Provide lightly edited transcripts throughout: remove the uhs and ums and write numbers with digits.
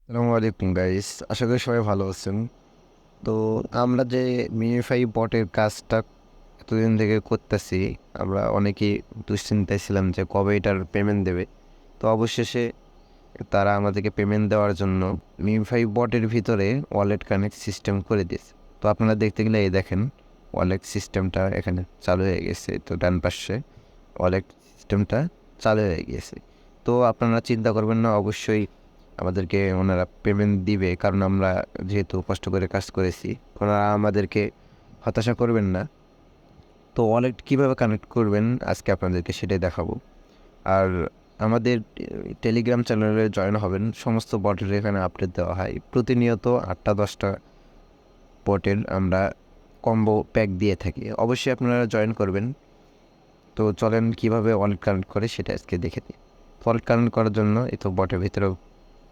আসসালামু আলাইকুম গাইস, আশা করি সবাই ভালো আছেন। তো আমরা যে মিনিফাই বটের কাজটা এতদিন থেকে করতেছি, আমরা অনেকেই দুশ্চিন্তায় ছিলাম যে কবে এটার পেমেন্ট দেবে। তো অবশেষে তারা আমাদেরকে পেমেন্ট দেওয়ার জন্য মিনিফাই বটের ভিতরে ওয়ালেট কানেক্ট সিস্টেম করে দিয়েছে। তো আপনারা দেখতে গেলে এই দেখেন ওয়ালেট সিস্টেমটা এখানে চালু হয়ে গেছে। তো ডান পাশে ওয়ালেট সিস্টেমটা চালু হয়ে গিয়েছে। তো আপনারা চিন্তা করবেন না, অবশ্যই আমাদেরকে ওনারা পেমেন্ট দিবে, কারণ আমরা যেহেতু কষ্ট করে কাজ করেছি। ওনারা আমাদেরকে হতাশা করবেন না। তো ওয়ালেট কীভাবে কানেক্ট করবেন আজকে আপনাদেরকে সেটাই দেখাবো। আর আমাদের টেলিগ্রাম চ্যানেলে জয়েন হবেন, সমস্ত বটের এখানে আপডেট দেওয়া হয় প্রতিনিয়ত 8টা-10টা বটের আমরা কম্বো প্যাক দিয়ে থাকি। অবশ্যই আপনারা জয়েন করবেন। তো চলেন কীভাবে ওয়ালেট কানেক্ট করে সেটা আজকে দেখে দিই। ওয়ালেট কানেক্ট করার জন্য এই তো বটের ভিতরেও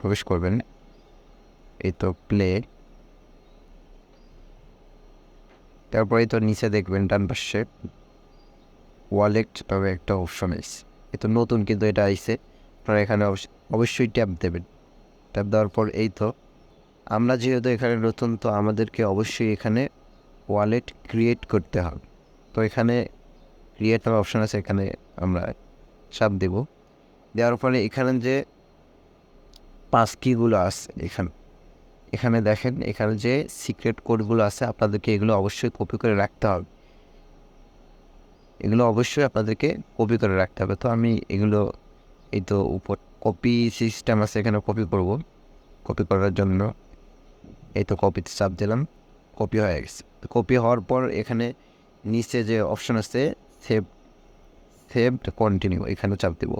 প্রবেশ করবেন। এই তো প্লে, তারপরেই তো নিচে দেখবেন ডান পাশে ওয়ালেট নামে একটা অপশন আছে। এই তো নতুন কিন্তু এটা আইছে, আপনারা এখানে অবশ্যই ট্যাপ দেবেন। ট্যাপ দেওয়ার পর এই তো আমরা যেহেতু এখানে নতুন, তো আমাদেরকে অবশ্যই এখানে ওয়ালেট ক্রিয়েট করতে হবে। তো এখানে ক্রিয়েট নামে অপশন আছে, এখানে আমরা চাপ দেব। দেওয়ার পরে এখানে যে পাস কিগুলো আছে এখানে এখানে দেখেন, এখানে যে সিক্রেট কোডগুলো আছে আপনাদেরকে এগুলো অবশ্যই কপি করে রাখতে হবে। এগুলো অবশ্যই আপনাদেরকে কপি করে রাখতে হবে। তো আমি এগুলো এই তো উপর কপি সিস্টেম আছে, এখানে কপি করব। কপি করার জন্য এই তো কপিতে চাপ দিলাম, কপি হয়ে গেছে। কপি হওয়ার পর এখানে নিচে যে অপশন আছে সেভ সেভড কন্টিনিউ, এখানে চাপ দেব।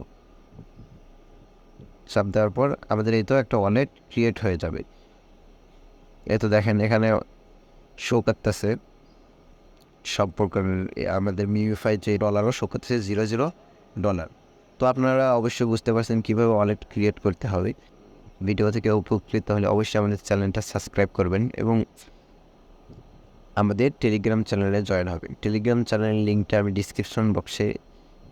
চাপ দেওয়ার পর আমাদের এই তো একটা ওয়ালেট ক্রিয়েট হয়ে যাবে। এই তো দেখেন এখানে শো করতেছে সব প্রকারের আমাদের মিউফাই যে ডলারও শো করতেছে $0 তো আপনারা অবশ্যই বুঝতে পারছেন কীভাবে ওয়ালেট ক্রিয়েট করতে হবে। ভিডিও থেকে উপকৃত হলে অবশ্যই আমাদের চ্যানেলটা সাবস্ক্রাইব করবেন এবং আমাদের টেলিগ্রাম চ্যানেলে জয়েন হবেন। টেলিগ্রাম চ্যানেলের লিঙ্কটা আমি ডিসক্রিপশন বক্সে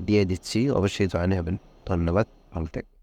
দিয়ে দিচ্ছি, অবশ্যই জয়েন হবেন। ধন্যবাদ, ভালো থাকবেন।